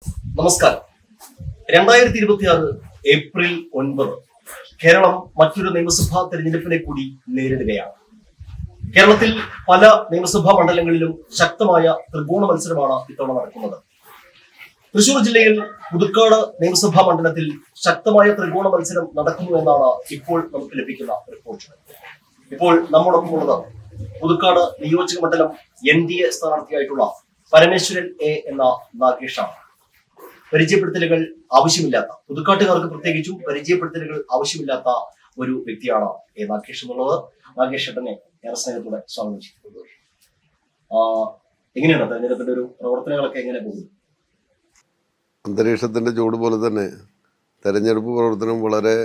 നമസ്കാരം. 2026 ഏപ്രിൽ 9 കേരളം മറ്റൊരു നിയമസഭാ തെരഞ്ഞെടുപ്പിനെ കൂടി നേരിടുകയാണ്. കേരളത്തിൽ പല നിയമസഭാ മണ്ഡലങ്ങളിലും ശക്തമായ ത്രികോണ മത്സരമാണ് ഇത്തവണ നടക്കുന്നത്. തൃശൂർ ജില്ലയിൽ പുതുക്കാട് നിയമസഭാ മണ്ഡലത്തിൽ ശക്തമായ ത്രികോണ മത്സരം നടക്കുന്നു എന്നാണ് ഇപ്പോൾ നമുക്ക് ലഭിക്കുന്ന റിപ്പോർട്ട്. ഇപ്പോൾ നമ്മോടൊപ്പമുള്ളത് പുതുക്കാട് നിയോജക മണ്ഡലം NDA സ്ഥാനാർത്ഥിയായിട്ടുള്ള പരമേശ്വരൻ A എന്ന നാഗേഷാണ്. പരിചയപ്പെടുത്തലുകൾ ആവശ്യമില്ലാത്ത, പുതുക്കാട്ടുകാർക്ക് പ്രത്യേകിച്ചും പരിചയപ്പെടുത്തലുകൾ ആവശ്യമില്ലാത്ത ഒരു വ്യക്തിയാണ് A നാഗേഷ് എന്നുള്ളത്. നാഗേഷ് ഏട്ടനെ ഏറെ സ്നേഹത്തോടെ സ്വാഗതം ചെയ്യുന്നത്. എങ്ങനെയാണ് തെരഞ്ഞെടുപ്പിന്റെ ഒരു പ്രവർത്തനങ്ങളൊക്കെ എങ്ങനെ പോകുന്നു? അന്തരീക്ഷത്തിൻ്റെ ചൂട് പോലെ തന്നെ തെരഞ്ഞെടുപ്പ് പ്രവർത്തനം വളരെ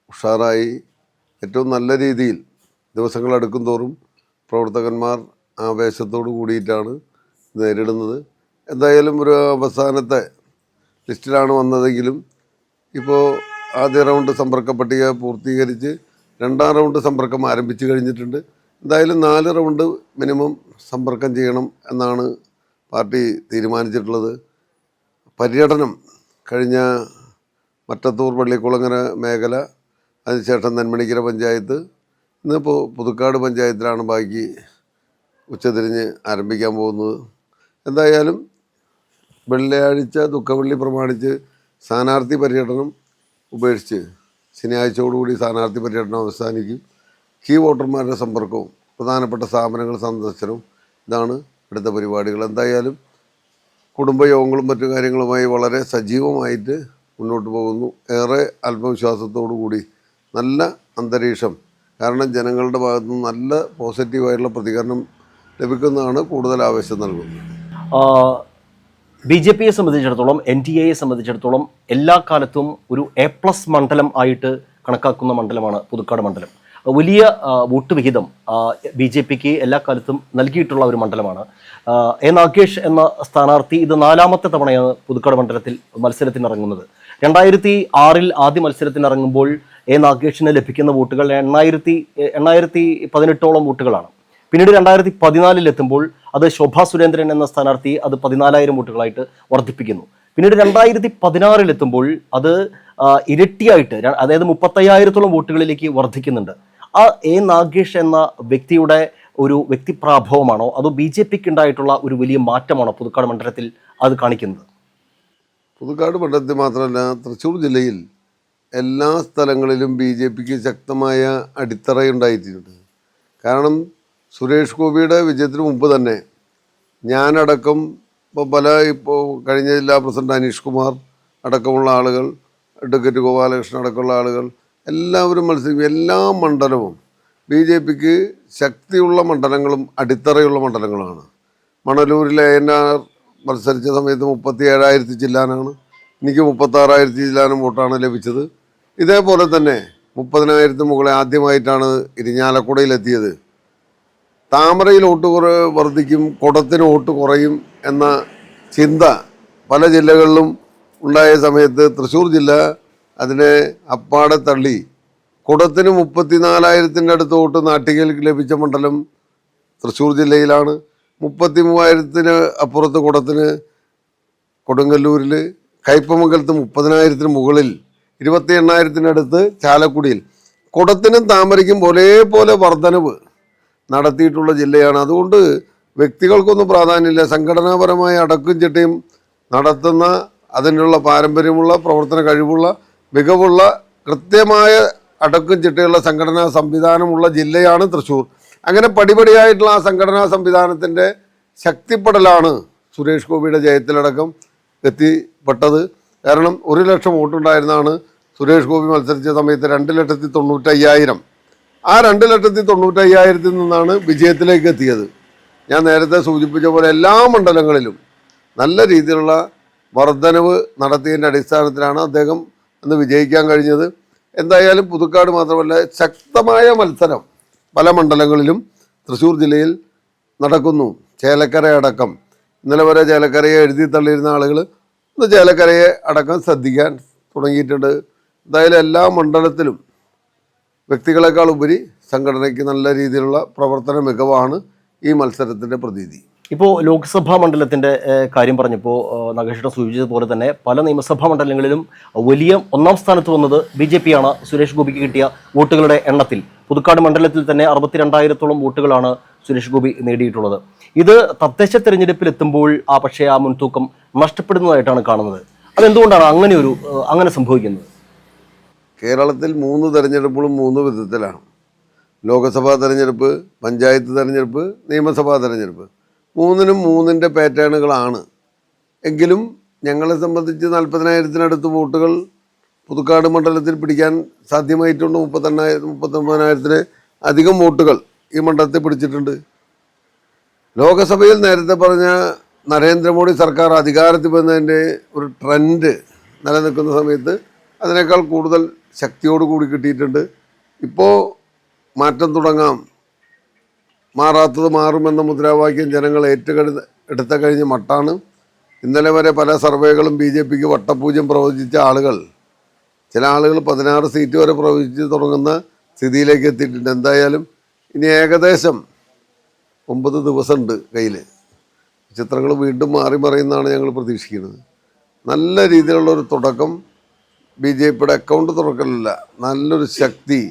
ഉഷാറായി ഏറ്റവും നല്ല രീതിയിൽ ദിവസങ്ങൾ അടുക്കും തോറും പ്രവർത്തകന്മാർ ആവേശത്തോടു കൂടിയിട്ടാണ് നേരിടുന്നത്. എന്തായാലും ഒരു അവസാനത്തെ ലിസ്റ്റിലാണ് വന്നതെങ്കിലും ഇപ്പോൾ ആദ്യ റൗണ്ട് സമ്പർക്ക പട്ടിക പൂർത്തീകരിച്ച് രണ്ടാം റൗണ്ട് സമ്പർക്കം ആരംഭിച്ചു കഴിഞ്ഞിട്ടുണ്ട്. എന്തായാലും 4 റൗണ്ട് മിനിമം സമ്പർക്കം ചെയ്യണം എന്നാണ് പാർട്ടി തീരുമാനിച്ചിട്ടുള്ളത്. പര്യടനം കഴിഞ്ഞ മറ്റത്തൂർ പള്ളിക്കുളങ്ങര മേഖല, അതിനുശേഷം നെന്മണിക്കര പഞ്ചായത്ത്, ഇന്നിപ്പോൾ പുതുക്കാട് പഞ്ചായത്തിലാണ് ബാക്കി ഉച്ചതിരിഞ്ഞ് ആരംഭിക്കാൻ പോകുന്നത്. എന്തായാലും വെള്ളിയാഴ്ച ദുഃഖവെള്ളി പ്രമാണിച്ച് സ്ഥാനാർത്ഥി പര്യടനം ഉപേക്ഷിച്ച് ശനിയാഴ്ചയോടുകൂടി സ്ഥാനാർത്ഥി പര്യടനം അവസാനിക്കും. കീ വോട്ടർമാരുടെ സമ്പർക്കവും പ്രധാനപ്പെട്ട സ്ഥാപനങ്ങൾ സന്ദർശനവും ഇതാണ് അടുത്ത പരിപാടികൾ. എന്തായാലും കുടുംബയോഗങ്ങളും മറ്റു കാര്യങ്ങളുമായി വളരെ സജീവമായിട്ട് മുന്നോട്ട് പോകുന്നു. ഏറെ ആത്മവിശ്വാസത്തോടു കൂടി നല്ല അന്തരീക്ഷം, കാരണം ജനങ്ങളുടെ ഭാഗത്തു നിന്ന് നല്ല പോസിറ്റീവായിട്ടുള്ള പ്രതികരണം ലഭിക്കുന്നതാണ് കൂടുതൽ ആവേശം നൽകുന്നത്. BJPയെ സംബന്ധിച്ചിടത്തോളം, NDAയെ സംബന്ധിച്ചിടത്തോളം എല്ലാ കാലത്തും ഒരു A+ മണ്ഡലം ആയിട്ട് കണക്കാക്കുന്ന മണ്ഡലമാണ് പുതുക്കാട് മണ്ഡലം. വലിയ വോട്ട് വിഹിതം BJPക്ക് എല്ലാ കാലത്തും നൽകിയിട്ടുള്ള ഒരു മണ്ഡലമാണ്. A നാഗേഷ് എന്ന സ്ഥാനാർത്ഥി ഇത് 4ാമത്തെ തവണയാണ് പുതുക്കാട് മണ്ഡലത്തിൽ മത്സരത്തിനിറങ്ങുന്നത്. 2006 ആദ്യ മത്സരത്തിനിറങ്ങുമ്പോൾ A നാഗേഷിന് ലഭിക്കുന്ന വോട്ടുകൾ 818 വോട്ടുകളാണ്. പിന്നീട് 2014 എത്തുമ്പോൾ അത് ശോഭാ സുരേന്ദ്രൻ എന്ന സ്ഥാനാർത്ഥി അത് 14,000 വോട്ടുകളായിട്ട് വർദ്ധിപ്പിക്കുന്നു. പിന്നീട് 2016 എത്തുമ്പോൾ അത് ഇരട്ടിയായിട്ട്, അതായത് 35,000 വോട്ടുകളിലേക്ക് വർദ്ധിക്കുന്നുണ്ട്. ആ A നാഗേഷ് എന്ന വ്യക്തിയുടെ ഒരു വ്യക്തിപ്രാഭവമാണോ അതോ BJPക്ക് ഉണ്ടായിട്ടുള്ള ഒരു വലിയ മാറ്റമാണോ പുതുക്കാട് മണ്ഡലത്തിൽ അത് കാണിക്കുന്നത്? പുതുക്കാട് മണ്ഡലത്തിൽ മാത്രമല്ല, തൃശ്ശൂർ ജില്ലയിൽ എല്ലാ സ്ഥലങ്ങളിലും BJPക്ക് ശക്തമായ അടിത്തറയുണ്ടായിട്ടുണ്ട്. കാരണം സുരേഷ് ഗോപിയുടെ വിജയത്തിന് മുമ്പ് തന്നെ ഞാനടക്കം ഇപ്പോൾ കഴിഞ്ഞ ജില്ലാ പ്രസിഡന്റ് അനീഷ് കുമാർ അടക്കമുള്ള ആളുകൾ, അഡ്വക്കേറ്റ് ഗോപാലകൃഷ്ണൻ അടക്കമുള്ള ആളുകൾ എല്ലാവരും മത്സരിക്കും. എല്ലാ മണ്ഡലവും BJPക്ക് ശക്തിയുള്ള മണ്ഡലങ്ങളും അടിത്തറയുള്ള മണ്ഡലങ്ങളാണ്. മണലൂരിലെ ANR മത്സരിച്ച സമയത്ത് 37,000 ചില്ലാനാണ്, എനിക്ക് 36,000 ചില്ലാനും വോട്ടാണ് ലഭിച്ചത്. ഇതേപോലെ തന്നെ 30,000 മുകളിൽ ആദ്യമായിട്ടാണ് ഇരിഞ്ഞാലക്കുടയിലെത്തിയത്. താമരയിൽ വോട്ട് വർദ്ധിക്കും, കുടത്തിന് വോട്ട് കുറയും എന്ന ചിന്ത പല ജില്ലകളിലും ഉണ്ടായ സമയത്ത് തൃശ്ശൂർ ജില്ല അതിനെ അപ്പാടെ തള്ളി കുടത്തിന് 34,000 അടുത്ത് വോട്ട് നാട്ടികൾക്ക് ലഭിച്ച മണ്ഡലം തൃശ്ശൂർ ജില്ലയിലാണ്. 33,000 അപ്പുറത്ത് കുടത്തിന് കൊടുങ്ങല്ലൂരിൽ, കയ്പമംഗലത്ത് 30,000 മുകളിൽ, 28,000 അടുത്ത് ചാലക്കുടിയിൽ. കുടത്തിനും താമരയ്ക്കും ഒരേപോലെ വർധനവ് നടത്തിയിട്ടുള്ള ജില്ലയാണ്. അതുകൊണ്ട് വ്യക്തികൾക്കൊന്നും പ്രാധാന്യമില്ല. സംഘടനാപരമായ അടക്കും ചിട്ടയും നടത്തുന്ന, അതിനുള്ള പാരമ്പര്യമുള്ള, പ്രവർത്തന കഴിവുള്ള, മികവുള്ള, കൃത്യമായ അടക്കും ചിട്ടയുള്ള സംഘടനാ സംവിധാനമുള്ള ജില്ലയാണ് തൃശ്ശൂർ. അങ്ങനെ പടിപടിയായിട്ടുള്ള ആ സംഘടനാ സംവിധാനത്തിൻ്റെ ശക്തിപ്പെടലാണ് സുരേഷ് ഗോപിയുടെ ജയത്തിലടക്കം എത്തിപ്പെട്ടത്. കാരണം 1 ലക്ഷം വോട്ടുണ്ടായിരുന്നാണ് സുരേഷ് ഗോപി മത്സരിച്ച സമയത്ത് 2,95,000. ആ 2,95,000 നിന്നാണ് വിജയത്തിലേക്ക് എത്തിയത്. ഞാൻ നേരത്തെ സൂചിപ്പിച്ച പോലെ എല്ലാ മണ്ഡലങ്ങളിലും നല്ല രീതിയിലുള്ള വർധനവ് നടത്തിയതിൻ്റെ അടിസ്ഥാനത്തിലാണ് അദ്ദേഹം അന്ന് വിജയിക്കാൻ കഴിഞ്ഞത്. എന്തായാലും പുതുക്കാട് മാത്രമല്ല, ശക്തമായ മത്സരം പല മണ്ഡലങ്ങളിലും തൃശ്ശൂർ ജില്ലയിൽ നടക്കുന്നു. ചേലക്കര അടക്കം, ഇന്നലെ വരെ ചേലക്കരയെ എഴുതി തള്ളിയിരുന്ന ആളുകൾ ഇന്ന് ചേലക്കരയെ അടക്കം ശ്രദ്ധിക്കാൻ തുടങ്ങിയിട്ടുണ്ട്. എന്തായാലും എല്ലാ മണ്ഡലത്തിലും വ്യക്തികളെക്കാൾ ഉപരി സംഘടനയ്ക്ക് നല്ല രീതിയിലുള്ള പ്രവർത്തന മികവാണ് ഈ മത്സരത്തിൻ്റെ പ്രതീതി. ഇപ്പോൾ ലോക്സഭാ മണ്ഡലത്തിന്റെ കാര്യം പറഞ്ഞപ്പോൾ നഗേഷിനെ സൂചിപ്പിച്ചതുപോലെ തന്നെ പല നിയമസഭാ മണ്ഡലങ്ങളിലും വലിയ ഒന്നാം സ്ഥാനത്ത് വന്നത് BJP ആണ്. സുരേഷ് ഗോപിക്ക് കിട്ടിയ വോട്ടുകളുടെ എണ്ണത്തിൽ പുതുക്കാട് മണ്ഡലത്തിൽ തന്നെ 62,000-ഓളം വോട്ടുകളാണ് സുരേഷ് ഗോപി നേടിയിട്ടുള്ളത്. ഇത് തദ്ദേശ തെരഞ്ഞെടുപ്പിൽ എത്തുമ്പോൾ പക്ഷേ ആ മുൻതൂക്കം നഷ്ടപ്പെടുന്നതായിട്ടാണ് കാണുന്നത്. അതെന്തുകൊണ്ടാണ് അങ്ങനെ സംഭവിക്കുന്നത്? കേരളത്തിൽ 3 തെരഞ്ഞെടുപ്പുകളും 3 വിധത്തിലാണ്. ലോക്സഭാ തെരഞ്ഞെടുപ്പ്, പഞ്ചായത്ത് തെരഞ്ഞെടുപ്പ്, നിയമസഭാ തെരഞ്ഞെടുപ്പ്. 3നും 3ൻ്റെ പാറ്റേണുകളാണ്. എങ്കിലും ഞങ്ങളെ സംബന്ധിച്ച് 40,000-ത്തിനടുത്ത് വോട്ടുകൾ പുതുക്കാട് മണ്ഡലത്തിൽ പിടിക്കാൻ സാധ്യമായിട്ടുണ്ട്. 39,000 അധികം വോട്ടുകൾ ഈ മണ്ഡലത്തിൽ പിടിച്ചിട്ടുണ്ട്. ലോകസഭയിൽ നേരത്തെ പറഞ്ഞ നരേന്ദ്രമോദി സർക്കാർ അധികാരത്തിൽ വന്നതിൻ്റെ ഒരു ട്രെൻഡ് നിലനിൽക്കുന്ന സമയത്ത് അതിനേക്കാൾ കൂടുതൽ ശക്തിയോടുകൂടി കിട്ടിയിട്ടുണ്ട്. ഇപ്പോൾ മാറ്റം തുടങ്ങാം, മാറാത്തത് മാറുമെന്ന മുദ്രാവാക്യം ജനങ്ങൾ എടുത്ത കഴിഞ്ഞ മട്ടാണ്. ഇന്നലെ വരെ പല സർവേകളും BJPക്ക് വട്ടപൂജ്യം പ്രവചിച്ച ആളുകൾ, ചില ആളുകൾ 16 സീറ്റ് വരെ പ്രവചിച്ച് തുടങ്ങുന്ന സ്ഥിതിയിലേക്ക് എത്തിയിട്ടുണ്ട്. എന്തായാലും ഇനി ഏകദേശം 9 ദിവസമുണ്ട് കയ്യിൽ. ചിത്രങ്ങൾ വീണ്ടും മാറി മറിയുന്നതാണ് ഞങ്ങൾ പ്രതീക്ഷിക്കുന്നത്. നല്ല രീതിയിലുള്ളൊരു തുടക്കം BJPയുടെ അക്കൗണ്ട് തുറക്കലല്ല, നല്ലൊരു ശക്തി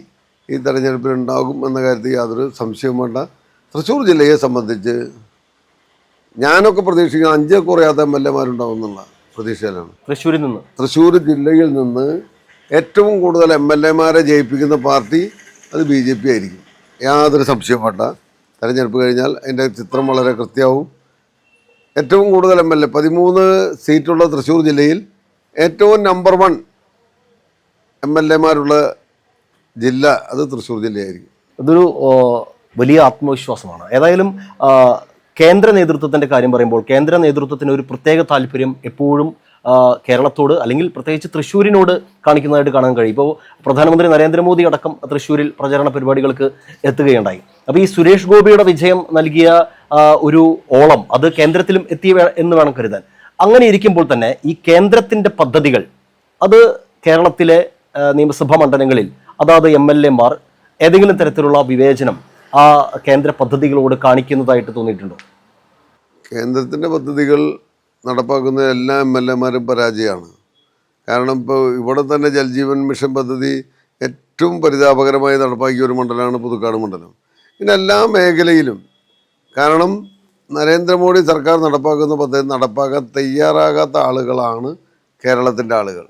ഈ തെരഞ്ഞെടുപ്പിൽ ഉണ്ടാകും എന്ന കാര്യത്തിൽ യാതൊരു സംശയവും വേണ്ട. തൃശ്ശൂർ ജില്ലയെ സംബന്ധിച്ച് ഞാനൊക്കെ പ്രതീക്ഷിക്കുന്ന 5 കുറയാത്ത MLA എന്നുള്ള പ്രതീക്ഷയിലാണ്. തൃശ്ശൂർ ജില്ലയിൽ നിന്ന് ഏറ്റവും കൂടുതൽ MLA ജയിപ്പിക്കുന്ന പാർട്ടി അത് BJP ആയിരിക്കും, യാതൊരു സംശയവും വേണ്ട. തെരഞ്ഞെടുപ്പ് കഴിഞ്ഞാൽ അതിൻ്റെ ചിത്രം വളരെ കൃത്യമാവും. ഏറ്റവും കൂടുതൽ MLA 13 സീറ്റുള്ള തൃശ്ശൂർ ജില്ലയിൽ ഏറ്റവും നമ്പർ 1 MLA ജില്ല അത് തൃശ്ശൂർ ജില്ലയായിരിക്കും. അതൊരു വലിയ ആത്മവിശ്വാസമാണ്. ഏതായാലും കേന്ദ്ര നേതൃത്വത്തിന്റെ കാര്യം പറയുമ്പോൾ കേന്ദ്ര നേതൃത്വത്തിന് ഒരു പ്രത്യേക താല്പര്യം എപ്പോഴും കേരളത്തോട് അല്ലെങ്കിൽ പ്രത്യേകിച്ച് തൃശ്ശൂരിനോട് കാണിക്കുന്നതായിട്ട് കാണാൻ കഴിയും. ഇപ്പോൾ പ്രധാനമന്ത്രി നരേന്ദ്രമോദി അടക്കം തൃശ്ശൂരിൽ പ്രചരണ പരിപാടികൾക്ക് എത്തുകയുണ്ടായി. അപ്പോൾ ഈ സുരേഷ് ഗോപിയുടെ വിജയം നൽകിയ ഒരു ഓളം അത് കേന്ദ്രത്തിലും എത്തി എന്ന് വേണം കരുതാൻ. അങ്ങനെ ഇരിക്കുമ്പോൾ തന്നെ ഈ കേന്ദ്രത്തിന്റെ പദ്ധതികൾ അത് കേരളത്തിലെ നിയമസഭാ മണ്ഡലങ്ങളിൽ അതാത് MLA ഏതെങ്കിലും തരത്തിലുള്ള വിവേചനം ആ കേന്ദ്ര പദ്ധതികളോട് കാണിക്കുന്നതായിട്ട് തോന്നിയിട്ടുണ്ടോ? കേന്ദ്രത്തിൻ്റെ പദ്ധതികൾ നടപ്പാക്കുന്ന എല്ലാ MLA പരാജയമാണ്. കാരണം ഇപ്പോൾ ഇവിടെ തന്നെ ജൽജീവൻ മിഷൻ പദ്ധതി ഏറ്റവും പരിതാപകരമായി നടപ്പാക്കിയ ഒരു മണ്ഡലമാണ് പുതുക്കാട് മണ്ഡലം. പിന്നെ എല്ലാ മേഖലയിലും കാരണം നരേന്ദ്രമോദി സർക്കാർ നടപ്പാക്കുന്ന പദ്ധതി നടപ്പാക്കാൻ തയ്യാറാകാത്ത ആളുകളാണ് കേരളത്തിൻ്റെ ആളുകൾ.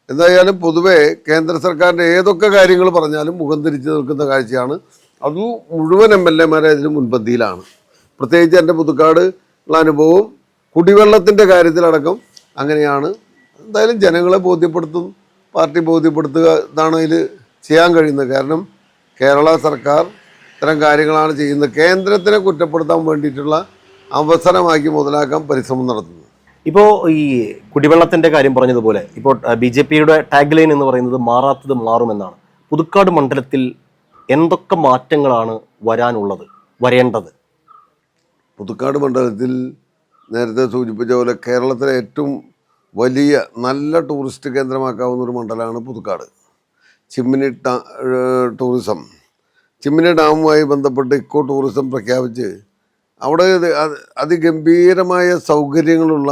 എന്തായാലും പൊതുവെ കേന്ദ്ര സർക്കാരിൻ്റെ ഏതൊക്കെ കാര്യങ്ങൾ പറഞ്ഞാലും മുഖം തിരിച്ച് നിൽക്കുന്ന കാഴ്ചയാണ്. അത് മുഴുവൻ MLA അതിന് മുൻപന്തിയിലാണ്. പ്രത്യേകിച്ച് എൻ്റെ പുതുക്കാട് ഉള്ള അനുഭവം കുടിവെള്ളത്തിൻ്റെ കാര്യത്തിലടക്കം അങ്ങനെയാണ്. എന്തായാലും ജനങ്ങളെ ബോധ്യപ്പെടുത്തും, പാർട്ടി ബോധ്യപ്പെടുത്തുക, ഇതാണ് അതിൽ ചെയ്യാൻ കഴിയുന്നത്. കാരണം കേരള സർക്കാർ ഇത്തരം കാര്യങ്ങളാണ് ചെയ്യുന്നത്. കേന്ദ്രത്തിനെ കുറ്റപ്പെടുത്താൻ വേണ്ടിയിട്ടുള്ള അവസരമാക്കി മുതലാക്കാൻ പരിശ്രമം നടത്തുന്നു. ഇപ്പോൾ ഈ കുടിവെള്ളത്തിന്റെ കാര്യം പറഞ്ഞതുപോലെ ഇപ്പോൾ BJPയുടെ ടാഗ് ലൈൻ എന്ന് പറയുന്നത് മാറാത്തത് മാറുമെന്നാണ്. പുതുക്കാട് മണ്ഡലത്തിൽ എന്തൊക്കെ മാറ്റങ്ങളാണ് വരേണ്ടത്? പുതുക്കാട് മണ്ഡലത്തിൽ നേരത്തെ സൂചിപ്പിച്ച പോലെ കേരളത്തിലെ ഏറ്റവും വലിയ നല്ല ടൂറിസ്റ്റ് കേന്ദ്രമാക്കാവുന്ന ഒരു മണ്ഡലമാണ് പുതുക്കാട്. ചിമ്മിനി ഡാമുമായി ബന്ധപ്പെട്ട് ഇക്കോ ടൂറിസം പ്രഖ്യാപിച്ച് അവിടെ അതിഗംഭീരമായ സൗകര്യങ്ങളുള്ള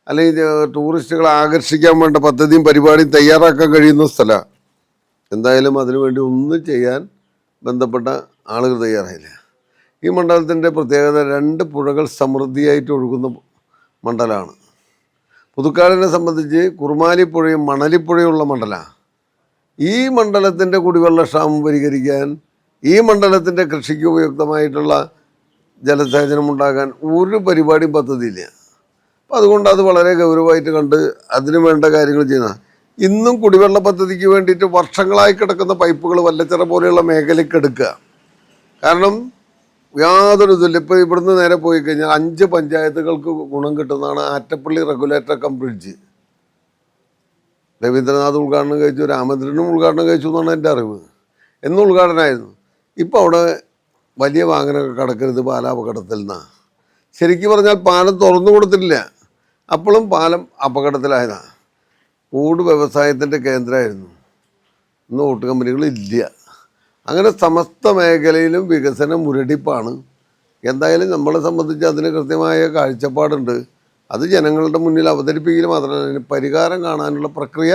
അല്ലെങ്കിൽ ടൂറിസ്റ്റുകളെ ആകർഷിക്കാൻ വേണ്ട പദ്ധതിയും പരിപാടിയും തയ്യാറാക്കാൻ കഴിയുന്ന സ്ഥലമാണ്. എന്തായാലും അതിനുവേണ്ടി ഒന്നും ചെയ്യാൻ ബന്ധപ്പെട്ട ആളുകൾ തയ്യാറായില്ല. ഈ മണ്ഡലത്തിൻ്റെ പ്രത്യേകത 2 പുഴകൾ സമൃദ്ധിയായിട്ട് ഒഴുകുന്ന മണ്ഡലമാണ്. പുതുക്കാടിനെ സംബന്ധിച്ച് കുറുമാലിപ്പുഴയും മണലിപ്പുഴയുള്ള മണ്ഡലമാണ്. ഈ മണ്ഡലത്തിൻ്റെ കുടിവെള്ളക്ഷാമം പരിഹരിക്കാൻ, ഈ മണ്ഡലത്തിൻ്റെ കൃഷിക്ക് ഉപയുക്തമായിട്ടുള്ള ജലസേചനം ഉണ്ടാകാൻ ഒരു പരിപാടിയും പദ്ധതിയില്ല. അപ്പോൾ അതുകൊണ്ട് അത് വളരെ ഗൗരവമായിട്ട് കണ്ട് അതിനു വേണ്ട കാര്യങ്ങൾ ചെയ്യുന്ന ഇന്നും കുടിവെള്ള പദ്ധതിക്ക് വേണ്ടിയിട്ട് വർഷങ്ങളായി കിടക്കുന്ന പൈപ്പുകൾ വല്ലച്ചിറ പോലെയുള്ള മേഖലയ്ക്ക് എടുക്കുക. കാരണം യാതൊരു ഇതില്ല. ഇപ്പോൾ ഇവിടുന്ന് നേരെ പോയി കഴിഞ്ഞാൽ 5 പഞ്ചായത്തുകൾക്ക് ഗുണം കിട്ടുന്നതാണ് Attappally regulator cum bridge. Ravindranath ഉദ്ഘാടനം കഴിച്ചു, രാമചന്ദ്രനും ഉദ്ഘാടനം കഴിച്ചു എന്നാണ് എൻ്റെ അറിവ്. എന്നും ഉദ്ഘാടനമായിരുന്നു. ഇപ്പോൾ അവിടെ വലിയ വാഹനമൊക്കെ കടക്കരുത് പാലാപകടത്തിൽ നിന്നാണ്. ശരിക്കും പറഞ്ഞാൽ പാലം തുറന്നു കൊടുത്തിട്ടില്ല, അപ്പോഴും പാലം അപകടത്തിലായതാണ്. ഊട് വ്യവസായത്തിൻ്റെ കേന്ദ്രമായിരുന്നു, ഇന്ന് ഓട്ട് കമ്പനികളില്ല. അങ്ങനെ സമസ്ത മേഖലയിലും വികസന മുരടിപ്പാണ്. എന്തായാലും നമ്മളെ സംബന്ധിച്ച് അതിന് കൃത്യമായ കാഴ്ചപ്പാടുണ്ട്. അത് ജനങ്ങളുടെ മുന്നിൽ അവതരിപ്പിക്കൽ മാത്രമല്ല, അതിന് പരിഹാരം കാണാനുള്ള പ്രക്രിയ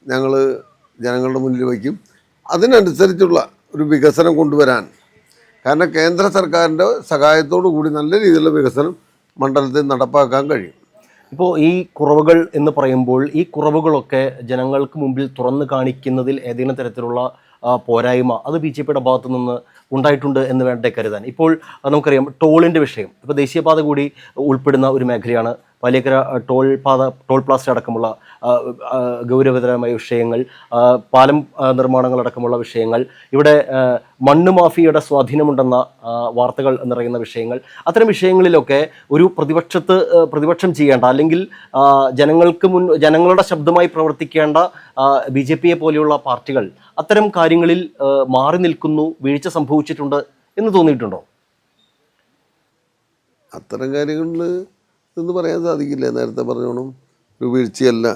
ഞങ്ങൾ ജനങ്ങളുടെ മുന്നിൽ വയ്ക്കും. അതിനനുസരിച്ചുള്ള ഒരു വികസനം കൊണ്ടുവരാൻ, കാരണം കേന്ദ്ര സർക്കാരിൻ്റെ സഹായത്തോടു കൂടി നല്ല രീതിയിലുള്ള വികസനം മണ്ഡലത്തിൽ നടപ്പാക്കാൻ കഴിയും. ഇപ്പോൾ ഈ കുറവുകൾ എന്ന് പറയുമ്പോൾ ഈ കുറവുകളൊക്കെ ജനങ്ങൾക്ക് മുമ്പിൽ തുറന്നു കാണിക്കുന്നതിൽ ഏതെങ്കിലും തരത്തിലുള്ള പോരായ്മ അത് BJPയുടെ ഭാഗത്തു നിന്ന് ഉണ്ടായിട്ടുണ്ട് എന്ന് വേണ്ടേ കരുതാൻ. ഇപ്പോൾ നമുക്കറിയാം ടോളിൻ്റെ വിഷയം, ഇപ്പോൾ ദേശീയപാത കൂടി ഉൾപ്പെടുന്ന ഒരു മേഖലയാണ്. വലിയക്കര ടോൾ പ്ലാസ അടക്കമുള്ള ഗൗരവതരമായ വിഷയങ്ങൾ, പാലം നിർമ്മാണങ്ങളടക്കമുള്ള വിഷയങ്ങൾ, ഇവിടെ മണ്ണ് മാഫിയയുടെ സ്വാധീനമുണ്ടെന്ന വാർത്തകൾ നിറയുന്ന വിഷയങ്ങൾ, അത്തരം വിഷയങ്ങളിലൊക്കെ ഒരു പ്രതിപക്ഷം ചെയ്യേണ്ട, അല്ലെങ്കിൽ ജനങ്ങളുടെ ശബ്ദമായി പ്രവർത്തിക്കേണ്ട BJPയെ പോലെയുള്ള പാർട്ടികൾ അത്തരം കാര്യങ്ങളിൽ മാറി നിൽക്കുന്നു, വീഴ്ച സംഭവിച്ചിട്ടുണ്ട് എന്ന് തോന്നിയിട്ടുണ്ടോ? അത്തരം കാര്യങ്ങളിൽ എന്ന് പറയാൻ സാധിക്കില്ല. നേരത്തെ പറഞ്ഞോണം, ഒരു വീഴ്ചയല്ല.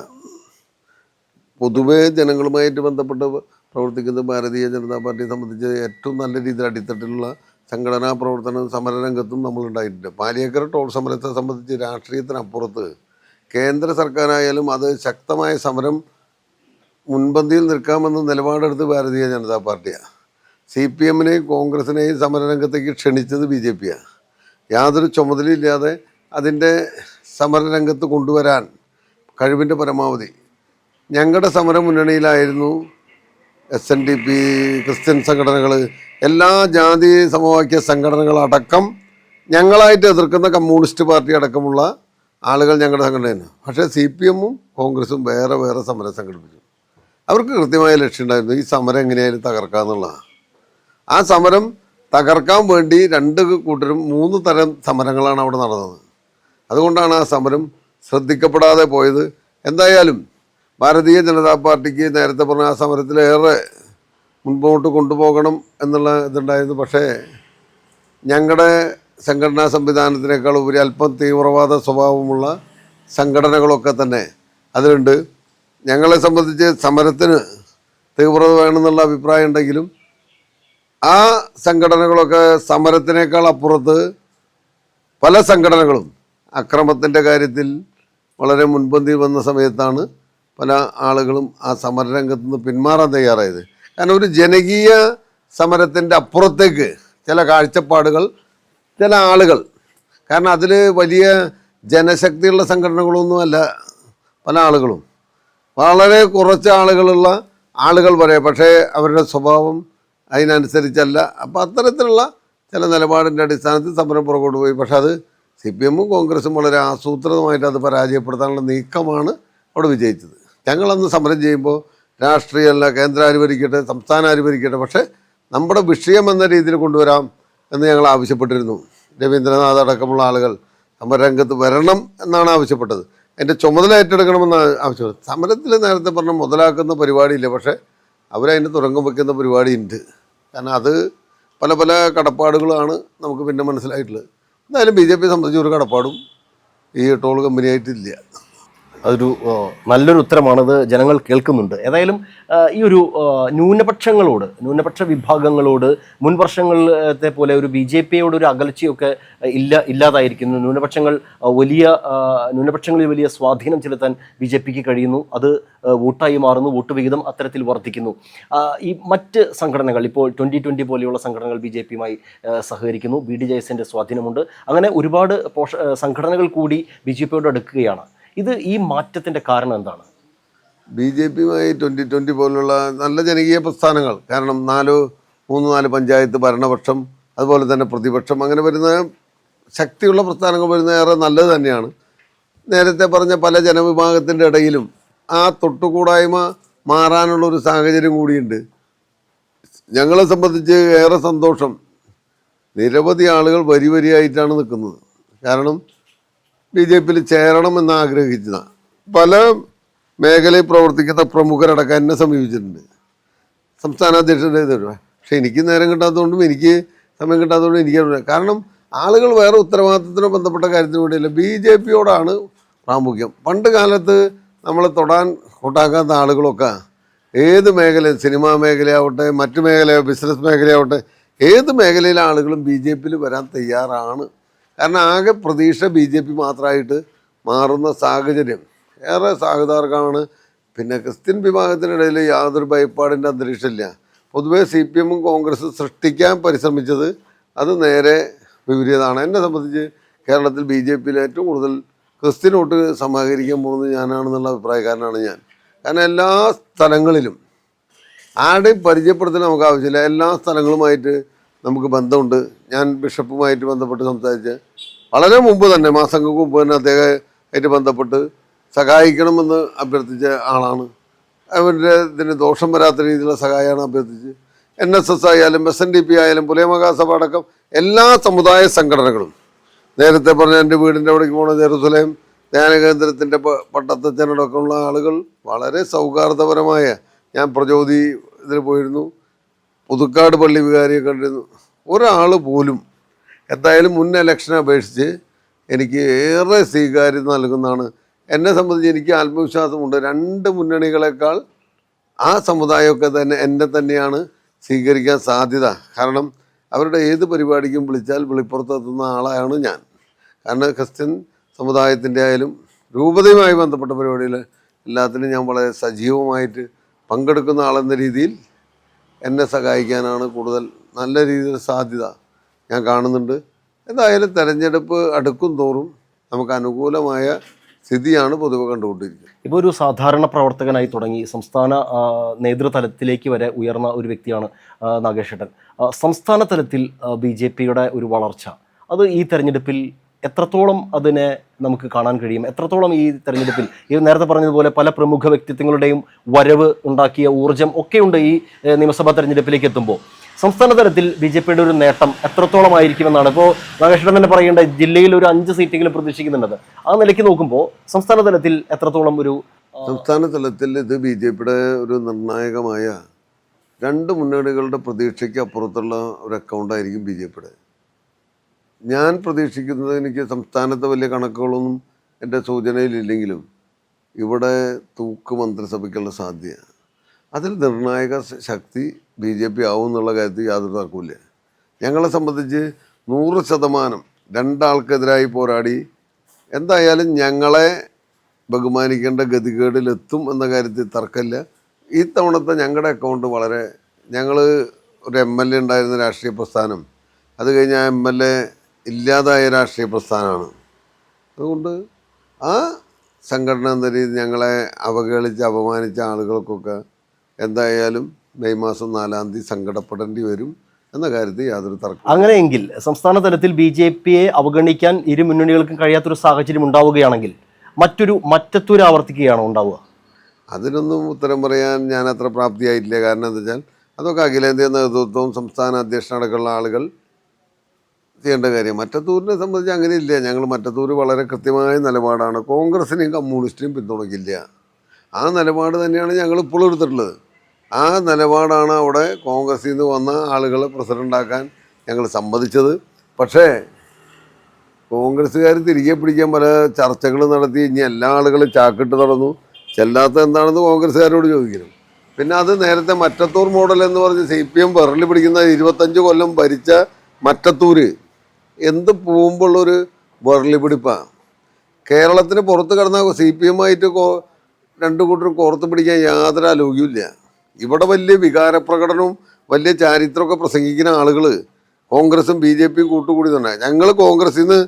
പൊതുവേ ജനങ്ങളുമായിട്ട് ബന്ധപ്പെട്ട് പ്രവർത്തിക്കുന്ന ഭാരതീയ ജനതാ പാർട്ടിയെ സംബന്ധിച്ച് ഏറ്റവും നല്ല രീതിയിൽ അടിത്തട്ടിലുള്ള സംഘടനാ പ്രവർത്തനം സമരരംഗത്തും നമ്മളുണ്ടായിട്ടുണ്ട്. പാലിയേക്കര ടോൾ സമരത്തെ സംബന്ധിച്ച് രാഷ്ട്രീയത്തിനപ്പുറത്ത് കേന്ദ്ര സർക്കാരായാലും അത് ശക്തമായ സമരം മുൻപന്തിയിൽ നിൽക്കാമെന്ന് നിലപാടെടുത്ത് ഭാരതീയ ജനതാ പാർട്ടിയാണ്. CPMനെയും കോൺഗ്രസിനെയും സമരരംഗത്തേക്ക് ക്ഷണിച്ചത് BJPയാണ്. യാതൊരു ചുമതലയില്ലാതെ അതിൻ്റെ സമരരംഗത്ത് കൊണ്ടുവരാൻ കഴിവിൻ്റെ പരമാവധി ഞങ്ങളുടെ സമര മുന്നണിയിലായിരുന്നു. SNDP, ക്രിസ്ത്യൻ സംഘടനകൾ, എല്ലാ ജാതി സമവാക്യ സംഘടനകളടക്കം ഞങ്ങളായിട്ട് എതിർക്കുന്ന കമ്മ്യൂണിസ്റ്റ് പാർട്ടി അടക്കമുള്ള ആളുകൾ ഞങ്ങളുടെ സംഘടനയാണ്. പക്ഷേ CPMഉം കോൺഗ്രസും വേറെ വേറെ സമരം സംഘടിപ്പിച്ചു. അവർക്ക് കൃത്യമായ ലക്ഷ്യമുണ്ടായിരുന്നു, ഈ സമരം എങ്ങനെയായാലും തകർക്കാമെന്നുള്ളതാണ്. ആ സമരം തകർക്കാൻ വേണ്ടി രണ്ട് കൂട്ടരും 3 തരം സമരങ്ങളാണ് അവിടെ നടന്നത്. അതുകൊണ്ടാണ് ആ സമരം ശ്രദ്ധിക്കപ്പെടാതെ പോയത്. എന്തായാലും ഭാരതീയ ജനതാ പാർട്ടിക്ക് നേരത്തെ പറഞ്ഞ ആ സമരത്തിലേറെ മുൻപോട്ട് കൊണ്ടുപോകണം എന്നുള്ള ഇതുണ്ടായിരുന്നു. പക്ഷേ ഞങ്ങളുടെ സംഘടനാ സംവിധാനത്തിനേക്കാൾ ഉപരി അല്പം തീവ്രവാദ സ്വഭാവമുള്ള സംഘടനകളൊക്കെ തന്നെ അതിലുണ്ട്. ഞങ്ങളെ സംബന്ധിച്ച് സമരത്തിന് തീവ്രത വേണമെന്നുള്ള അഭിപ്രായം ഉണ്ടെങ്കിലും ആ സംഘടനകളൊക്കെ സമരത്തിനേക്കാൾ അപ്പുറത്ത് പല സംഘടനകളും അക്രമത്തിൻ്റെ കാര്യത്തിൽ വളരെ മുൻപന്തിയിൽ വന്ന സമയത്താണ് പല ആളുകളും ആ സമരരംഗത്ത് നിന്ന് പിന്മാറാൻ തയ്യാറായത്. കാരണം ഒരു ജനകീയ സമരത്തിൻ്റെ അപ്പുറത്തേക്ക് ചില കാഴ്ചപ്പാടുകൾ, ചില ആളുകൾ, കാരണം അതിൽ വലിയ ജനശക്തിയുള്ള സംഘടനകളൊന്നുമല്ല പല ആളുകളും, വളരെ കുറച്ച് ആളുകളുള്ള ആളുകൾ പറയാം. പക്ഷേ അവരുടെ സ്വഭാവം അതിനനുസരിച്ചല്ല. അപ്പോൾ അത്തരത്തിലുള്ള ചില നിലപാടിൻ്റെ അടിസ്ഥാനത്തിൽ സമരം പുറകോട്ട് പോയി. പക്ഷെ അത് CPMഉം കോൺഗ്രസും വളരെ ആസൂത്രിതമായിട്ട് അത് പരാജയപ്പെടുത്താനുള്ള നീക്കമാണ് അവിടെ വിജയിച്ചത്. ഞങ്ങളന്ന് സമരം ചെയ്യുമ്പോൾ രാഷ്ട്രീയമല്ല, കേന്ദ്രം ആര് ഭരിക്കട്ടെ, സംസ്ഥാനം ആര് ഭരിക്കട്ടെ, പക്ഷേ നമ്മുടെ വിഷയം എന്ന രീതിയിൽ കൊണ്ടുവരാം എന്ന് ഞങ്ങൾ ആവശ്യപ്പെട്ടിരുന്നു. രവീന്ദ്രനാഥ് അടക്കമുള്ള ആളുകൾ സമരരംഗത്ത് വരണം എന്നാണ് ആവശ്യപ്പെട്ടത്. അതിൻ്റെ ചുമതല ഏറ്റെടുക്കണമെന്നാണ് ആവശ്യപ്പെട്ടത്. സമരത്തിൽ നേരത്തെ പറഞ്ഞ മുതലാക്കുന്ന പരിപാടിയില്ല, പക്ഷേ അവരതിന് തുറങ്കം വയ്ക്കുന്ന പരിപാടിയുണ്ട്. കാരണം അത് പല പല കടപ്പാടുകളാണ് നമുക്ക് പിന്നെ മനസ്സിലായിട്ടുള്ളത്. എന്തായാലും BJP സംബന്ധിച്ച് ഒരു കടപ്പാടും ഈ ടോൾ കമ്പനിയായിട്ടില്ല. അതൊരു നല്ലൊരു ഉത്തരമാണത്, ജനങ്ങൾ കേൾക്കുന്നുണ്ട്. ഏതായാലും ഈ ഒരു ന്യൂനപക്ഷ വിഭാഗങ്ങളോട് മുൻ വർഷങ്ങളിലത്തെ പോലെ ഒരു BJPയോട് ഒരു അകൽച്ചയൊക്കെ ഇല്ലാതായിരിക്കുന്നു. ന്യൂനപക്ഷങ്ങളിൽ വലിയ സ്വാധീനം ചെലുത്താൻ BJPക്ക് കഴിയുന്നു. അത് വോട്ടായി മാറുന്നു, വോട്ട് വിഹിതം അത്തരത്തിൽ വർദ്ധിക്കുന്നു. ഈ മറ്റ് സംഘടനകൾ, ഇപ്പോൾ 2020 പോലെയുള്ള സംഘടനകൾ BJPയുമായി സഹകരിക്കുന്നു, BDJSന്റെ സ്വാധീനമുണ്ട്. അങ്ങനെ ഒരുപാട് സംഘടനകൾ കൂടി BJPയോട് അടുക്കുകയാണ്. ഈ മാറ്റത്തിൻ്റെ കാരണം എന്താണ്? BJPയുമായി 2020 പോലുള്ള നല്ല ജനകീയ പ്രസ്ഥാനങ്ങൾ, കാരണം 3-4 പഞ്ചായത്ത് ഭരണപക്ഷം, അതുപോലെ തന്നെ പ്രതിപക്ഷം, അങ്ങനെ വരുന്ന ശക്തിയുള്ള പ്രസ്ഥാനങ്ങൾ വരുന്ന ഏറെ നല്ലത് തന്നെയാണ്. നേരത്തെ പറഞ്ഞ പല ജനവിഭാഗത്തിൻ്റെ ഇടയിലും ആ തൊട്ടുകൂടായ്മ മാറാനുള്ളൊരു സാഹചര്യം കൂടിയുണ്ട്. ഞങ്ങളെ സംബന്ധിച്ച് ഏറെ സന്തോഷം, നിരവധി ആളുകൾ വരിയായിട്ടാണ് നിൽക്കുന്നത്. കാരണം BJPയിൽ ചേരണമെന്ന് ആഗ്രഹിച്ചതാണ്. പല മേഖലയിൽ പ്രവർത്തിക്കുന്ന പ്രമുഖരടക്കം എന്നെ സമീപിച്ചിട്ടുണ്ട്. സംസ്ഥാന അധ്യക്ഷൻ്റെ പക്ഷെ എനിക്ക് നേരം കിട്ടാത്തതുകൊണ്ടും എനിക്ക് സമയം കിട്ടാത്തതുകൊണ്ടും എനിക്ക്, കാരണം ആളുകൾ വേറെ ഉത്തരവാദിത്തത്തിനോ ബന്ധപ്പെട്ട കാര്യത്തിന് വേണ്ടിയില്ല, BJPയോടാണ് പ്രാമുഖ്യം. പണ്ട് കാലത്ത് നമ്മളെ തൊടാൻ കൂട്ടാക്കാത്ത ആളുകളൊക്കെ ഏത് മേഖല, സിനിമാ മേഖലയാവട്ടെ, മറ്റു മേഖലയോ ബിസിനസ് മേഖലയാവട്ടെ, ഏത് മേഖലയിലെ ആളുകളും ബി ജെ പിയിൽ വരാൻ തയ്യാറാണ്. കാരണം ആകെ പ്രതീക്ഷ ബി ജെ പി മാത്രമായിട്ട് മാറുന്ന സാഹചര്യം ഏറെ സാഹചര്യമാണ്. പിന്നെ ക്രിസ്ത്യൻ വിഭാഗത്തിനിടയിൽ യാതൊരു ഭയപ്പാടിൻ്റെ അന്തരീക്ഷമില്ല. പൊതുവേ സി പി എമ്മും കോൺഗ്രസും സൃഷ്ടിക്കാൻ പരിശ്രമിച്ചത് അത് നേരെ വിപരീതമാണ്. എന്നെ സംബന്ധിച്ച് കേരളത്തിൽ ബി ജെ പിയിൽ ഏറ്റവും കൂടുതൽ ക്രിസ്ത്യൻ വോട്ട് സമാഹരിക്കാൻ പോകുന്നത് ഞാനാണെന്നുള്ള അഭിപ്രായക്കാരനാണ് ഞാൻ. കാരണം എല്ലാ സ്ഥലങ്ങളിലും ആരുടെയും പരിചയപ്പെടുത്താൻ നമുക്ക് ആവശ്യമില്ല. എല്ലാ സ്ഥലങ്ങളുമായിട്ട് നമുക്ക് ബന്ധമുണ്ട്. ഞാൻ ബിഷപ്പുമായിട്ട് ബന്ധപ്പെട്ട് സംസാരിച്ച് വളരെ മുമ്പ് തന്നെ, മാസങ്ങൾക്ക് മുമ്പ് തന്നെ അദ്ദേഹമായിട്ട് ബന്ധപ്പെട്ട് സഹായിക്കണമെന്ന് അഭ്യർത്ഥിച്ച ആളാണ്. അവരുടെ ഇതിന് ദോഷം വരാത്ത രീതിയിലുള്ള സഹായമാണ് അഭ്യർത്ഥിച്ച്. NSS ആയാലും SNDP ആയാലും പുലയമഹാസഭ അടക്കം എല്ലാ സമുദായ സംഘടനകളും, നേരത്തെ പറഞ്ഞ എൻ്റെ വീടിൻ്റെ അവിടേക്ക് പോണ ജെറുസലേം ധ്യാന കേന്ദ്രത്തിൻ്റെ പട്ടത്തച്ഛനടക്കമുള്ള ആളുകൾ വളരെ സൗഹാർദ്ദപരമായ, ഞാൻ പ്രചോദി ഇതിൽ പോയിരുന്നു, പുതുക്കാട് പള്ളി വികാരിയെ കണ്ടിരുന്നു. ഒരാൾ പോലും എന്തായാലും മുൻ ഇലക്ഷനെ അപേക്ഷിച്ച് എനിക്ക് ഏറെ സ്വീകാര്യത നൽകുന്നതാണ്. എന്നെ സംബന്ധിച്ച് എനിക്ക് ആത്മവിശ്വാസമുണ്ട്. രണ്ട് മുന്നണികളെക്കാൾ ആ സമുദായമൊക്കെ തന്നെ എന്നെ തന്നെയാണ് സ്വീകരിക്കാൻ സാധ്യത. കാരണം അവരുടെ ഏത് പരിപാടിക്കും വിളിച്ചാൽ വെളിപ്പുറത്തെത്തുന്ന ആളാണ് ഞാൻ. കാരണം ക്രിസ്ത്യൻ സമുദായത്തിൻ്റെ ആയാലും രൂപതയുമായി ബന്ധപ്പെട്ട പരിപാടികൾ എല്ലാത്തിനും ഞാൻ വളരെ സജീവമായിട്ട് പങ്കെടുക്കുന്ന ആളെന്ന രീതിയിൽ എന്നെ സഹായിക്കാനാണ് കൂടുതൽ നല്ല രീതിയിൽ സാധ്യത ഞാൻ കാണുന്നുണ്ട്. എന്തായാലും തെരഞ്ഞെടുപ്പ് അടുക്കും തോറും നമുക്ക് അനുകൂലമായ സ്ഥിതിയാണ് പൊതുവെ കണ്ടുകൊണ്ടിരിക്കുന്നത്. ഇപ്പോൾ ഒരു സാധാരണ പ്രവർത്തകനായി തുടങ്ങി സംസ്ഥാന നേതൃതലത്തിലേക്ക് വരെ ഉയർന്ന ഒരു വ്യക്തിയാണ് നാഗേഷേട്ടൻ. സംസ്ഥാന തലത്തിൽ BJPയുടെ ഒരു വളർച്ച, അത് ഈ തെരഞ്ഞെടുപ്പിൽ എത്രത്തോളം അതിനെ നമുക്ക് കാണാൻ കഴിയും? എത്രത്തോളം ഈ തെരഞ്ഞെടുപ്പിൽ ഈ നേരത്തെ പറഞ്ഞതുപോലെ പല പ്രമുഖ വ്യക്തിത്വങ്ങളുടെയും വരവ് ഉണ്ടാക്കിയ ഊർജം ഒക്കെയുണ്ട് ഈ നിയമസഭാ തെരഞ്ഞെടുപ്പിലേക്ക് എത്തുമ്പോൾ. സംസ്ഥാന തലത്തിൽ BJPയുടെ ഒരു നേട്ടം എത്രത്തോളം ആയിരിക്കുമെന്നാണ് ഇപ്പോൾ നാഗേഷേട്ടൻ തന്നെ പറയേണ്ട. ജില്ലയിൽ ഒരു 5 സീറ്റെങ്കിലും പ്രതീക്ഷിക്കുന്നുണ്ട്. ആ നിലയ്ക്ക് നോക്കുമ്പോൾ സംസ്ഥാന തലത്തിൽ എത്രത്തോളം ഒരു സംസ്ഥാന തലത്തിൽ ഇത് BJPയുടെ ഒരു നിർണായകമായ 2 മുന്നണികളുടെ പ്രതീക്ഷയ്ക്ക് അപ്പുറത്തുള്ള ഒരു അക്കൗണ്ടായിരിക്കും BJPയുടെ. ഞാൻ പ്രതീക്ഷിക്കുന്നത്, എനിക്ക് സംസ്ഥാനത്തെ വലിയ കണക്കുകളൊന്നും എൻ്റെ സൂചനയിലില്ലെങ്കിലും ഇവിടെ തൂക്ക് മന്ത്രിസഭയ്ക്കുള്ള സാധ്യത, അതിൽ നിർണായക ശക്തി BJP ആവും എന്നുള്ള കാര്യത്തിൽ യാതൊരു തർക്കമില്ല. ഞങ്ങളെ സംബന്ധിച്ച് 100% രണ്ടാൾക്കെതിരായി പോരാടി എന്തായാലും ഞങ്ങളെ ബഹുമാനിക്കേണ്ട ഗതികേടിലെത്തും എന്ന കാര്യത്തിൽ തർക്കമില്ല. ഈ തവണത്തെ ഞങ്ങളുടെ അക്കൗണ്ട് വളരെ, ഞങ്ങൾ ഒരു MLA ഉണ്ടായിരുന്ന രാഷ്ട്രീയ പ്രസ്ഥാനം, അത് കഴിഞ്ഞ് ആ MLA ഇല്ലാതായ രാഷ്ട്രീയ പ്രസ്ഥാനമാണ്. അതുകൊണ്ട് ആ സംഘടന എന്ന രീതിയിൽ ഞങ്ങളെ അവഹേളിച്ച് അപമാനിച്ച ആളുകൾക്കൊക്കെ എന്തായാലും മെയ് മാസം 4-ാം തീയതി സങ്കടപ്പെടേണ്ടി വരും എന്ന കാര്യത്തിൽ യാതൊരു തർക്കം. അങ്ങനെയെങ്കിൽ സംസ്ഥാന തലത്തിൽ BJPയെ അവഗണിക്കാൻ ഇരു മുന്നണികൾക്കും കഴിയാത്തൊരു സാഹചര്യം ഉണ്ടാവുകയാണെങ്കിൽ മറ്റത്തൂര് ആവർത്തിക്കുകയാണോ ഉണ്ടാവുക? അതിനൊന്നും ഉത്തരം പറയാൻ ഞാൻ അത്ര പ്രാപ്തിയായിട്ടില്ല. കാരണം എന്താ വെച്ചാൽ അതൊക്കെ അഖിലേന്ത്യാ നേതൃത്വവും സംസ്ഥാന അധ്യക്ഷനടക്കമുള്ള ആളുകൾ ചെയ്യേണ്ട കാര്യം. മറ്റത്തൂരിനെ സംബന്ധിച്ച് അങ്ങനെയില്ല. ഞങ്ങൾ മറ്റത്തൂർ വളരെ കൃത്യമായ നിലപാടാണ്. കോൺഗ്രസിനെയും കമ്മ്യൂണിസ്റ്റിനെയും പിന്തുണയ്ക്കില്ല. ആ നിലപാട് തന്നെയാണ് ഞങ്ങൾ ഇപ്പോൾ എടുത്തിട്ടുള്ളത്. ആ നിലപാടാണ് അവിടെ കോൺഗ്രസിൽ നിന്ന് വന്ന ആളുകളെ പ്രസിഡൻ്റാക്കാൻ ഞങ്ങൾ സമ്മതിച്ചത്. പക്ഷേ കോൺഗ്രസ്സുകാർ തിരികെ പിടിക്കാൻ പല ചർച്ചകൾ നടത്തി. ഇനി എല്ലാ ആളുകളും ചാക്കിട്ട് നടന്നു. ചെല്ലാത്ത എന്താണെന്ന് കോൺഗ്രസ്സുകാരോട് ചോദിക്കണം. പിന്നെ അത് നേരത്തെ മറ്റത്തൂർ മോഡൽ എന്ന് പറഞ്ഞ് CPM വിരൽ പിടിക്കുന്ന 25 കൊല്ലം ഭരിച്ച മറ്റത്തൂര് എന്ത് പോകുമ്പോഴുള്ളൊരു വിരൽ പിടിപ്പാണ്. കേരളത്തിന് പുറത്ത് കിടന്ന CPM ആയിട്ട് 2 കൂട്ടരും കോർത്ത് പിടിക്കാൻ യാതൊരു ആലോചനയുമില്ല. ഇവിടെ വലിയ വികാരപ്രകടനവും വലിയ ചാരിത്രമൊക്കെ പ്രസംഗിക്കുന്ന ആളുകൾ കോൺഗ്രസും BJPയും കൂട്ടുകൂടി തന്നെ. ഞങ്ങൾ കോൺഗ്രസിൽ നിന്ന്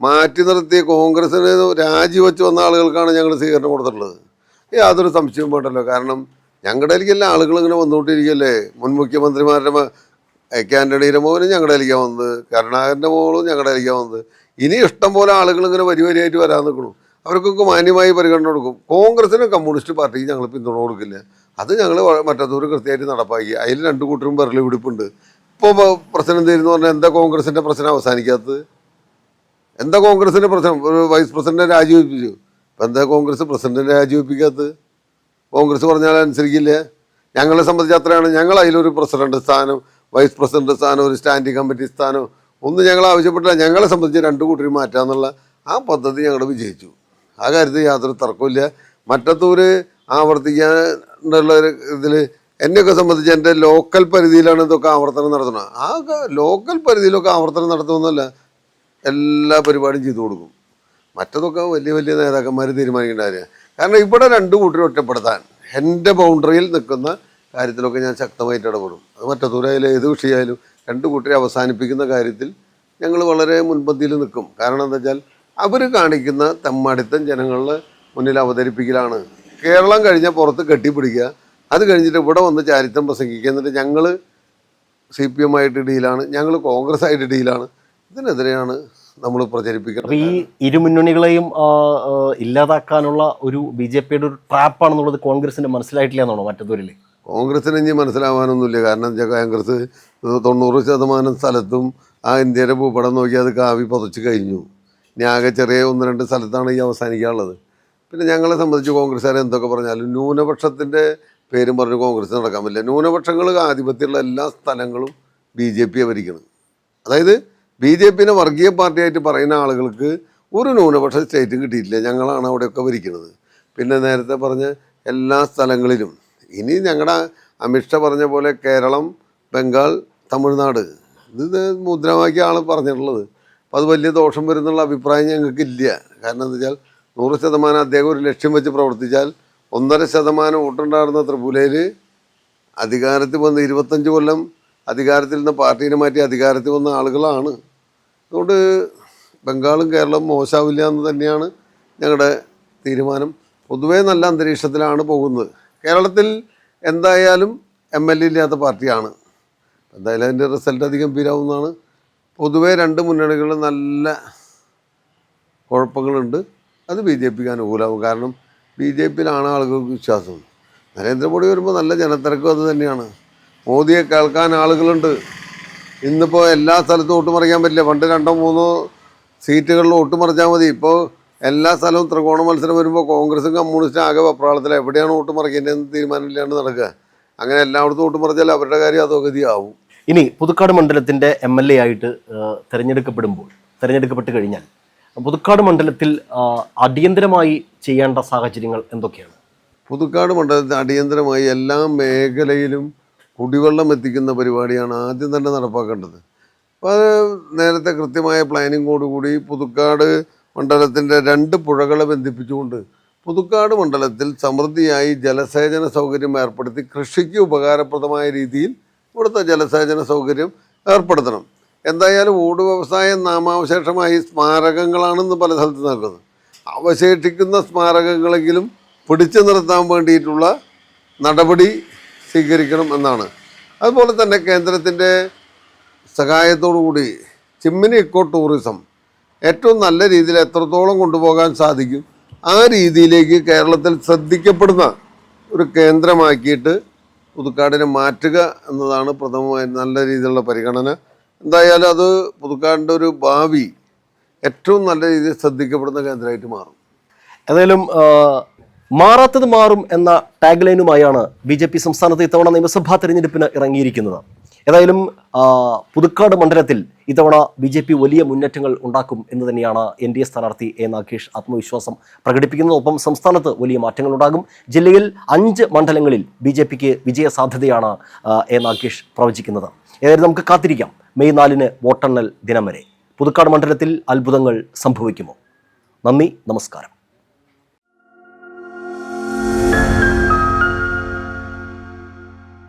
മാറ്റി നിർത്തി കോൺഗ്രസിന് രാജിവെച്ച് വന്ന ആളുകൾക്കാണ് ഞങ്ങൾ സ്വീകരണം കൊടുത്തിട്ടുള്ളത്. യാതൊരു സംശയവും വേണ്ടല്ലോ. കാരണം ഞങ്ങളുടെ എല്ലാ ആളുകൾ ഇങ്ങനെ വന്നുകൊണ്ടിരിക്കുകയല്ലേ. മുൻ മുഖ്യമന്ത്രിമാരുടെ ആന്റണിയുടെ മോനും ഞങ്ങളുടെ അലിക്കാൻ വന്നത്, കരുണാകരൻ്റെ മോളും ഞങ്ങളുടെ അലിക്കാൻ വന്നത്. ഇനി ഇഷ്ടം പോലെ ആളുകൾ ഇങ്ങനെ വരിയായിട്ട് വരാൻ നിൽക്കണം. അവർക്കൊക്കെ മാന്യമായി പരിഗണന കൊടുക്കും. കോൺഗ്രസിനും കമ്മ്യൂണിസ്റ്റ് പാർട്ടിക്ക് ഞങ്ങൾ പിന്തുണ കൊടുക്കില്ല. അത് ഞങ്ങൾ മറ്റത്തൂർ കൃത്യമായിട്ട് നടപ്പാക്കി. അതിൽ 2 കൂട്ടരും വിരൽ പിടിപ്പുണ്ട്. ഇപ്പോൾ പ്രശ്നം എന്തായിരുന്നു പറഞ്ഞാൽ, എന്താ കോൺഗ്രസിൻ്റെ പ്രശ്നം അവസാനിക്കാത്തത്? എന്താ കോൺഗ്രസിൻ്റെ പ്രശ്നം? ഒരു വൈസ് പ്രസിഡന്റിനെ രാജിവെപ്പിച്ചു. ഇപ്പം എന്താ കോൺഗ്രസ് പ്രസിഡന്റിനെ രാജിവെപ്പിക്കാത്തത്? കോൺഗ്രസ് പറഞ്ഞാൽ അനുസരിക്കില്ല. ഞങ്ങളെ സംബന്ധിച്ച് അത്രയാണ്. ഞങ്ങൾ അതിലൊരു പ്രസിഡന്റ് സ്ഥാനം, വൈസ് പ്രസിഡന്റ് സ്ഥാനം, ഒരു സ്റ്റാൻഡിംഗ് കമ്മിറ്റി സ്ഥാനം ഒന്നും ഞങ്ങൾ ആവശ്യപ്പെട്ടില്ല. ഞങ്ങളെ സംബന്ധിച്ച് 2 കൂട്ടരും മാറ്റാന്നുള്ള ആ പദ്ധതി ഞങ്ങൾ വിജയിച്ചു. ആ കാര്യത്തിൽ യാതൊരു തർക്കമില്ല. മറ്റത്തൂര് ആവർത്തിക്കാനുള്ള ഇതിൽ എന്നെയൊക്കെ സംബന്ധിച്ച് എൻ്റെ ലോക്കൽ പരിധിയിലാണ് ഇതൊക്കെ ആവർത്തനം നടത്തുന്നത്. ആ ലോക്കൽ പരിധിയിലൊക്കെ ആവർത്തനം നടത്തുമെന്നല്ല, എല്ലാ പരിപാടിയും ചെയ്തു കൊടുക്കും. മറ്റതൊക്കെ വലിയ വലിയ നേതാക്കന്മാർ തീരുമാനിക്കേണ്ട കാര്യമാണ്. കാരണം ഇവിടെ രണ്ട് കൂട്ടരും ഒറ്റപ്പെടുത്താൻ എൻ്റെ ബൗണ്ടറിയിൽ നിൽക്കുന്ന കാര്യത്തിലൊക്കെ ഞാൻ ശക്തമായിട്ട് ഇടപെടും. അത് മറ്റത്തൂരായാലും ഏത് വിഷയമായാലും രണ്ട് കൂട്ടരെ അവസാനിപ്പിക്കുന്ന കാര്യത്തിൽ ഞങ്ങൾ വളരെ മുൻപന്തിയിൽ നിൽക്കും. കാരണം എന്താ വെച്ചാൽ അവർ കാണിക്കുന്ന തെമ്മാടിത്തം ജനങ്ങളുടെ മുന്നിൽ അവതരിപ്പിക്കലാണ്. കേരളം കഴിഞ്ഞാൽ പുറത്ത് കെട്ടിപ്പിടിക്കുക, അത് കഴിഞ്ഞിട്ട് ഇവിടെ വന്ന് ചാരിത്രം പ്രസംഗിക്കുക. എന്നിട്ട് ഞങ്ങൾ CPM ആയിട്ട് ഡീലാണ്, ഞങ്ങൾ കോൺഗ്രസ് ആയിട്ട് ഡീലാണ്. ഇതിനെതിരെയാണ് നമ്മൾ പ്രചരിപ്പിക്കുന്നത്. അപ്പോൾ ഈ ഇരുമുന്നണികളെയും ഇല്ലാതാക്കാനുള്ള ഒരു BJPയുടെ ഒരു ട്രാപ്പാണെന്നുള്ളത് കോൺഗ്രസിന് മനസ്സിലായിട്ടില്ല എന്നാണോ മറ്റത്തൂരിൽ? കോൺഗ്രസിന് ഇനി മനസ്സിലാവാനൊന്നുമില്ല. കാരണം വെച്ചാൽ കോൺഗ്രസ് 90% സ്ഥലത്തും ആ ഇന്ത്യയുടെ ഭൂപടം നോക്കി അത് കാവി പതച്ച് കഴിഞ്ഞു. ഇനി ആകെ ചെറിയ 1-2 സ്ഥലത്താണ് ഈ അവസാനിക്കാനുള്ളത്. പിന്നെ ഞങ്ങളെ സംബന്ധിച്ച് കോൺഗ്രസ്സുകാരെ എന്തൊക്കെ പറഞ്ഞാലും ന്യൂനപക്ഷത്തിൻ്റെ പേരും പറഞ്ഞ് കോൺഗ്രസ് നടക്കാൻ പറ്റില്ല. ന്യൂനപക്ഷങ്ങൾ ആധിപത്യമുള്ള എല്ലാ സ്ഥലങ്ങളും BJP ഭരിക്കണം. അതായത് BJPനെ വർഗീയ പാർട്ടിയായിട്ട് പറയുന്ന ആളുകൾക്ക് ഒരു ന്യൂനപക്ഷ സ്റ്റേറ്റും കിട്ടിയിട്ടില്ല. ഞങ്ങളാണ് അവിടെയൊക്കെ ഭരിക്കുന്നത്. പിന്നെ നേരത്തെ പറഞ്ഞ എല്ലാ സ്ഥലങ്ങളിലും ഇനി ഞങ്ങളുടെ അമിത്ഷാ പറഞ്ഞ പോലെ കേരളം, ബംഗാൾ, തമിഴ്നാട് ഇത് മുദ്രാവാക്യ ആൾ പറഞ്ഞിട്ടുള്ളത്. അപ്പോൾ അത് വലിയ ദോഷം വരുന്നുള്ള അഭിപ്രായം ഞങ്ങൾക്കില്ല. കാരണം എന്താ വെച്ചാൽ 100% അദ്ദേഹം ഒരു ലക്ഷ്യം വെച്ച് പ്രവർത്തിച്ചാൽ 1.5% വോട്ടുണ്ടായിരുന്ന ത്രിപുരയിൽ അധികാരത്തിൽ വന്ന് 25 കൊല്ലം അധികാരത്തിൽ നിന്ന് പാർട്ടീനെ മാറ്റി അധികാരത്തിൽ വന്ന ആളുകളാണ്. അതുകൊണ്ട് ബംഗാളും കേരളവും മോശമാവില്ല എന്ന് തന്നെയാണ് ഞങ്ങളുടെ തീരുമാനം. പൊതുവേ നല്ല അന്തരീക്ഷത്തിലാണ് പോകുന്നത്. കേരളത്തിൽ എന്തായാലും MLA ഇല്ലാത്ത പാർട്ടിയാണ്. എന്തായാലും അതിൻ്റെ റിസൾട്ട് അധികം ഗംഭീരമാവുന്നതാണ്. പൊതുവേ രണ്ട് മുന്നണികളിൽ നല്ല കുഴപ്പങ്ങളുണ്ട്. അത് BJPക്ക് അനുകൂലമാവും. കാരണം BJPയിലാണ് ആളുകൾക്ക് വിശ്വാസം. നരേന്ദ്രമോദി വരുമ്പോൾ നല്ല ജനത്തിരക്കും അത് തന്നെയാണ്. മോദിയെ കേൾക്കാൻ ആളുകളുണ്ട്. ഇന്നിപ്പോൾ എല്ലാ സ്ഥലത്തും വോട്ട് മറിക്കാൻ പറ്റില്ല. പണ്ട് 2-3 സീറ്റുകളിൽ വോട്ട് മറിച്ചാൽ മതി. ഇപ്പോൾ എല്ലാ സ്ഥലവും ത്രികോണ മത്സരം വരുമ്പോൾ കോൺഗ്രസും കമ്മ്യൂണിസ്റ്റും ആകെ വെപ്രാളത്തിൽ എവിടെയാണ് വോട്ട് മറിക്കേണ്ടതെന്ന് തീരുമാനമില്ലാണ്ട് നടക്കുക. അങ്ങനെ എല്ലായിടത്തും വോട്ട് മറിച്ചാൽ അവരുടെ കാര്യം അധോഗതിയാവും. ഇനി പുതുക്കാട് മണ്ഡലത്തിൻ്റെ MLA ആയിട്ട് തിരഞ്ഞെടുക്കപ്പെട്ട് കഴിഞ്ഞാൽ പുതുക്കാട് മണ്ഡലത്തിൽ അടിയന്തരമായി ചെയ്യേണ്ട സാഹചര്യങ്ങൾ എന്തൊക്കെയാണ്? പുതുക്കാട് മണ്ഡലത്തിൽ അടിയന്തരമായി എല്ലാ മേഖലയിലും കുടിവെള്ളം എത്തിക്കുന്ന പരിപാടിയാണ് ആദ്യം തന്നെ നടപ്പാക്കേണ്ടത്. അപ്പോൾ അത് നേരത്തെ കൃത്യമായ പ്ലാനിങ്ങോടുകൂടി പുതുക്കാട് മണ്ഡലത്തിൻ്റെ 2 പുഴകളെ ബന്ധിപ്പിച്ചുകൊണ്ട് പുതുക്കാട് മണ്ഡലത്തിൽ സമൃദ്ധിയായി ജലസേചന സൗകര്യം ഏർപ്പെടുത്തി കൃഷിക്ക് ഉപകാരപ്രദമായ രീതിയിൽ ഇവിടുത്തെ ജലസേചന സൗകര്യം ഏർപ്പെടുത്തണം. എന്തായാലും ഊട് വ്യവസായം നാമാവശേഷമായി സ്മാരകങ്ങളാണെന്ന് പല സ്ഥലത്ത് നടക്കുന്നത്. അവശേഷിക്കുന്ന സ്മാരകങ്ങളെങ്കിലും പിടിച്ചു നിർത്താൻ വേണ്ടിയിട്ടുള്ള നടപടി സ്വീകരിക്കണം എന്നാണ്. അതുപോലെ തന്നെ കേന്ദ്രത്തിൻ്റെ സഹായത്തോടു കൂടി ചിമ്മിനി ഇക്കോ ടൂറിസം ഏറ്റവും നല്ല രീതിയിൽ എത്രത്തോളം കൊണ്ടുപോകാൻ സാധിക്കും ആ രീതിയിലേക്ക് കേരളത്തിൽ ശ്രദ്ധിക്കപ്പെടുന്ന ഒരു കേന്ദ്രമാക്കിയിട്ട് പുതുക്കാടിനെ മാറ്റുക എന്നതാണ് പ്രഥമമായി നല്ല രീതിയിലുള്ള പരിഗണന. എന്തായാലും അത് പുതുക്കാടിൻ്റെ ഒരു ഭാവി ഏറ്റവും നല്ല രീതിയിൽ ശ്രദ്ധിക്കപ്പെടുന്ന കേന്ദ്രമായിട്ട് മാറും. ഏതായാലും മാറാത്തത് മാറും എന്ന ടാഗ് ലൈനുമായാണ് BJP സംസ്ഥാനത്ത് ഇത്തവണ നിയമസഭാ തെരഞ്ഞെടുപ്പിന് ഇറങ്ങിയിരിക്കുന്നത്. ഏതായാലും പുതുക്കാട് മണ്ഡലത്തിൽ ഇത്തവണ BJP വലിയ മുന്നേറ്റങ്ങൾ ഉണ്ടാക്കും എന്ന് തന്നെയാണ് NDA സ്ഥാനാർത്ഥി A. നാഗേഷ് ആത്മവിശ്വാസം പ്രകടിപ്പിക്കുന്നത്. ഒപ്പം സംസ്ഥാനത്ത് വലിയ മാറ്റങ്ങൾ ഉണ്ടാകും. ജില്ലയിൽ 5 മണ്ഡലങ്ങളിൽ BJPക്ക് വിജയ സാധ്യതയാണ് A. നാഗേഷ് പ്രവചിക്കുന്നത്. ഏതായാലും നമുക്ക് കാത്തിരിക്കാം മെയ് 4 വോട്ടെണ്ണൽ ദിനം വരെ. പുതുക്കാട് മണ്ഡലത്തിൽ അത്ഭുതങ്ങൾ സംഭവിക്കുമോ? നന്ദി, നമസ്കാരം.